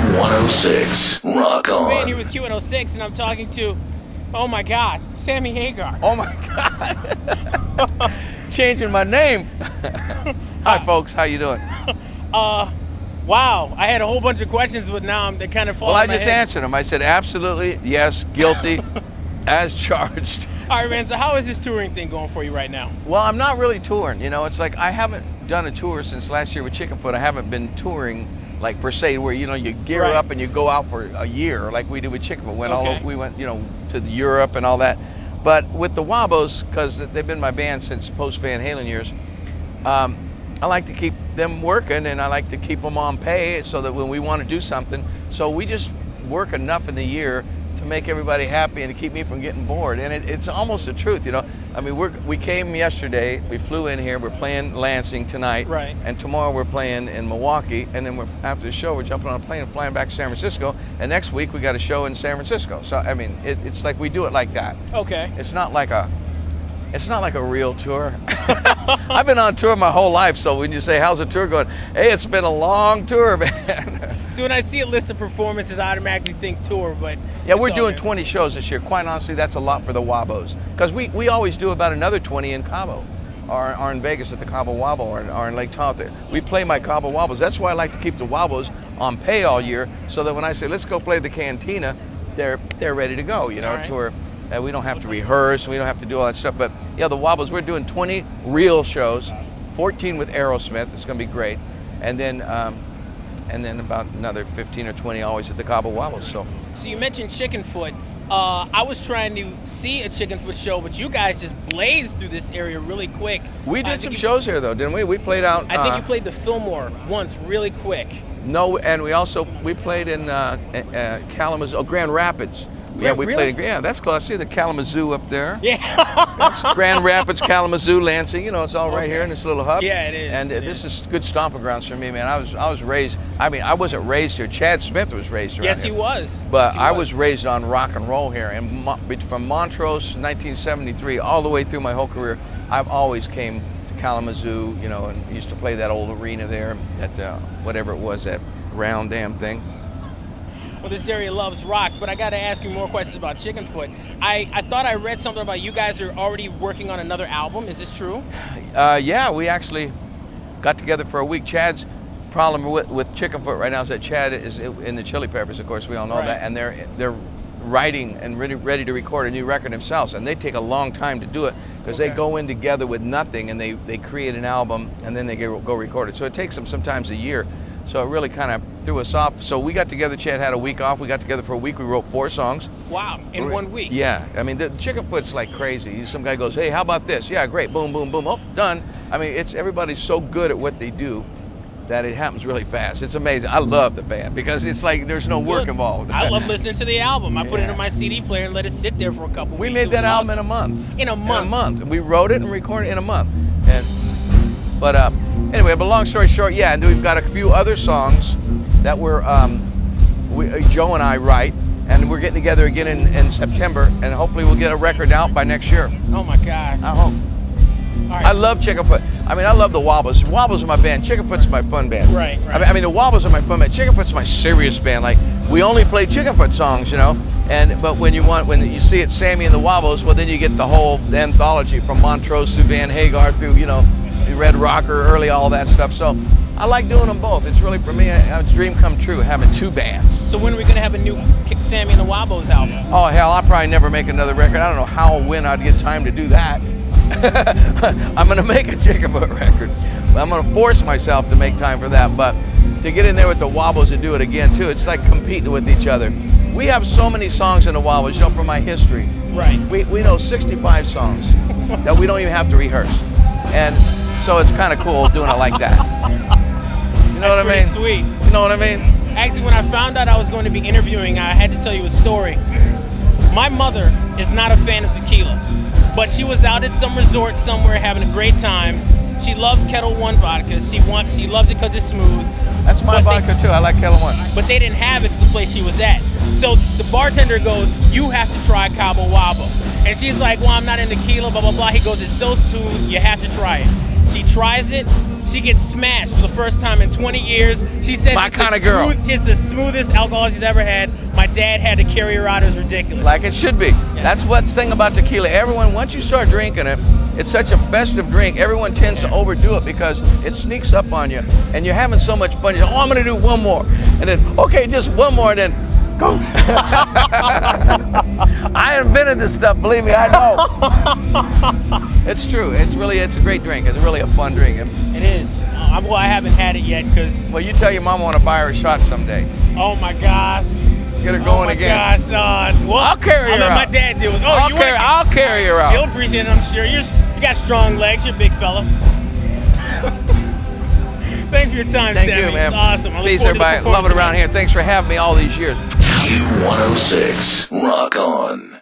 Q106. Rock on. I'm here with Q106, and I'm talking to, oh my God, Sammy Hagar. Oh my God. Changing my name. Hi, folks. How you doing? Wow. I had a whole bunch of questions, but now they're kind of falling. Well, I my just head. answered them. I said absolutely, yes, guilty, as charged. All right, man. So how is this touring thing going for you right now? Well, I'm not really touring. You know, it's like I haven't done a tour since last year with Chickenfoot. I haven't been touring like per se, where you gear Right. up and you go out for a year like we did with Chickenfoot. We went to Europe and all that. But with the Wabos, because they've been my band since post Van Halen years, I like to keep them working and I like to keep them on pay so that when we want to do something, so we just work enough in the year to make everybody happy and to keep me from getting bored. And it's almost the truth, you know. I mean, we came yesterday, we flew in here, we're playing Lansing tonight, right? And tomorrow we're playing in Milwaukee, and then after the show we're jumping on a plane and flying back to San Francisco, and next week we got a show in San Francisco. So I mean, it's like we do it like that. Okay. It's not like a real tour. I've been on tour my whole life, so when you say, how's the tour going? Hey, it's been a long tour, man. So when I see a list of performances, I automatically think tour, but... Yeah, we're doing 20 shows this year. Quite honestly, that's a lot for the Wabos. Because we always do about another 20 in Cabo, or in Vegas at the Cabo Wabo, or in Lake Tahoe. We play my Cabo Wabos. That's why I like to keep the Wabos on pay all year, so that when I say, let's go play the Cantina, they're ready to go, you know, right. tour. We don't have to rehearse, we don't have to do all that stuff. But yeah, the Wobbles, we're doing 20 real shows, 14 with Aerosmith. It's going to be great. And then about another 15 or 20 always at the Cabo Wobbles. So you mentioned Chickenfoot. I was trying to see a Chickenfoot show, but you guys just blazed through this area really quick. We did some shows here, though, didn't we? We played out... I think you played the Fillmore once, really quick. No, and we played in Kalamazoo, Grand Rapids. Yeah, we really? played. Yeah, that's close. See the Kalamazoo up there? Yeah. That's Grand Rapids, Kalamazoo, Lansing. You know, it's all right here in this little hub. Yeah, it is. And this is good stomping grounds for me, man. I was raised. I mean, I wasn't raised here. Chad Smith was raised around Yes, here. he was. But yes, he I was raised on rock and roll here, and from Montrose, 1973, all the way through my whole career, I've always came to Kalamazoo. You know, and used to play that old arena there at whatever it was, that round damn thing. Well, this area loves rock, but I got to ask you more questions about Chickenfoot. I thought I read something about you guys are already working on another album. Is this true? Yeah, we actually got together for a week. Chad's problem with Chickenfoot right now is that Chad is in the Chili Peppers, of course, we all know right. that, and they're writing and ready to record a new record themselves, and they take a long time to do it because they go in together with nothing and they create an album and then they go record it. So it takes them sometimes a year. So it really kind of threw us off. So we got together, Chad had a week off. We got together for a week. We wrote 4 songs. Wow, in 1 week? Yeah. I mean, the Chickenfoot's like crazy. Some guy goes, hey, how about this? Yeah, great. Boom, boom, boom. Oh, done. I mean, everybody's so good at what they do that it happens really fast. It's amazing. I love the band because it's like there's no work involved. I love listening to the album. I put it in my CD player and let it sit there for a couple weeks. We made that album in a month. In a month? In a month. We wrote it and recorded it in a month. But anyway, but long story short, yeah, and we've got a few other songs that Joe and I write, and we're getting together again in September, and hopefully we'll get a record out by next year. Oh my gosh. I hope. All right. I love Chickenfoot. I mean, I love the Wobbles. Wobbles are my band. Chickenfoot's my fun band. Right. I mean, the Wobbles are my fun band. Chickenfoot's my serious band. Like, we only play Chickenfoot songs, you know. But when you see it, Sammy and the Wobbles, well, then you get the whole anthology from Montrose to Van Hagar through, you know, Red Rocker, early, all that stuff. So I like doing them both. It's really, for me, it's a dream come true having 2 bands. So when are we going to have a new Sammy and the Wabos album? Oh, hell, I'll probably never make another record. I don't know how or when I'd get time to do that. I'm going to make a Chickenfoot record. I'm going to force myself to make time for that. But to get in there with the Wobbles and do it again, too, it's like competing with each other. We have so many songs in the Wobbles, you know, from my history. Right. We know 65 songs that we don't even have to rehearse. And so it's kind of cool doing it like that. You know what I mean? Sweet. You know what I mean? Actually, when I found out I was going to be interviewing, I had to tell you a story. My mother is not a fan of tequila, but she was out at some resort somewhere having a great time. She loves Kettle One vodka. She loves it because it's smooth. That's my vodka too. I like Kettle One. But they didn't have it at the place she was at. So the bartender goes, "You have to try Cabo Wabo." And she's like, "Well, I'm not in tequila, blah, blah, blah." He goes, "It's so smooth, you have to try it." She tries it. She gets smashed for the first time in 20 years. She says My kind of girl. It's the smoothest alcohol she's ever had. My dad had to carry her out. It was ridiculous. Like it should be. Yeah. That's what's the thing about tequila. Everyone, once you start drinking it, it's such a festive drink. Everyone tends to overdo it because it sneaks up on you, and you're having so much fun. You say, "Oh, I'm going to do one more," and then, "Okay, just one more," and then go. I invented this stuff. Believe me, I know. It's true. It's a great drink. It's really a fun drink. It is. Well, I haven't had it yet because. Well, you tell your mom I want to buy her a shot someday. Oh my gosh. Get her going again. Oh my gosh, well, I'll carry her out. I'll let my dad do it. Oh, I'll carry her out. He'll appreciate it, I'm sure. You got strong legs. You're a big fella. Thanks for your time, Thank Sammy. you, man. It's awesome. Peace, everybody. Love it around here. Thanks for having me all these years. Q106. Rock on.